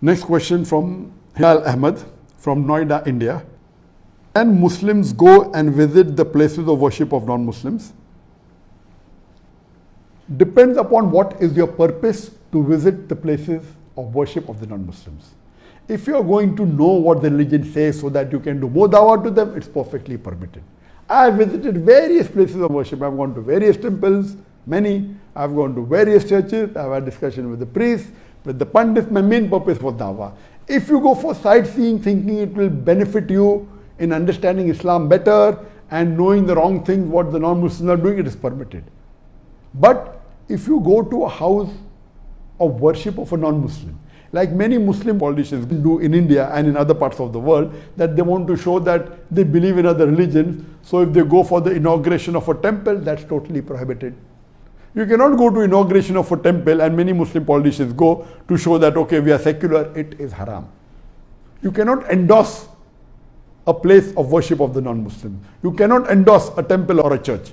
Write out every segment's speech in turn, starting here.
Next question from Hilal Ahmed from Noida, India. Can Muslims go and visit the places of worship of non-Muslims? Depends upon what is your purpose to visit the places of worship of the non-Muslims. If you are going to know what the religion says so that you can do more dawah to them, it's perfectly permitted. I have visited various places of worship. I've gone to various temples, many. I've gone to various churches. I've had discussion with the priests, with the pandits. My main purpose was dawah. If you go for sightseeing thinking it will benefit you in understanding Islam better and knowing the wrong things, what the non-Muslims are doing, it is permitted. But if you go to a house of worship of a non-Muslim, like many Muslim politicians do in India and in other parts of the world, that they want to show that they believe in other religions, so if they go for the inauguration of a temple, that's totally prohibited. You cannot go to inauguration of a temple, and many Muslim politicians go to show that, okay, we are secular, it is haram. You cannot endorse a place of worship of the non-Muslim. You cannot endorse a temple or a church.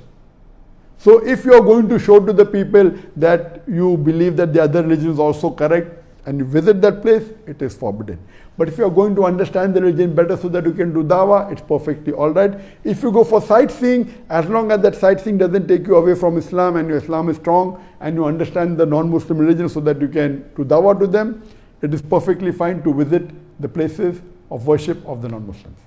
So if you are going to show to the people that you believe that the other religion is also correct and you visit that place, it is forbidden. But if you are going to understand the religion better so that you can do dawah, it's perfectly all right. If you go for sightseeing, as long as that sightseeing doesn't take you away from Islam and your Islam is strong and you understand the non-Muslim religion so that you can do dawah to them, it is perfectly fine to visit the places of worship of the non-Muslims.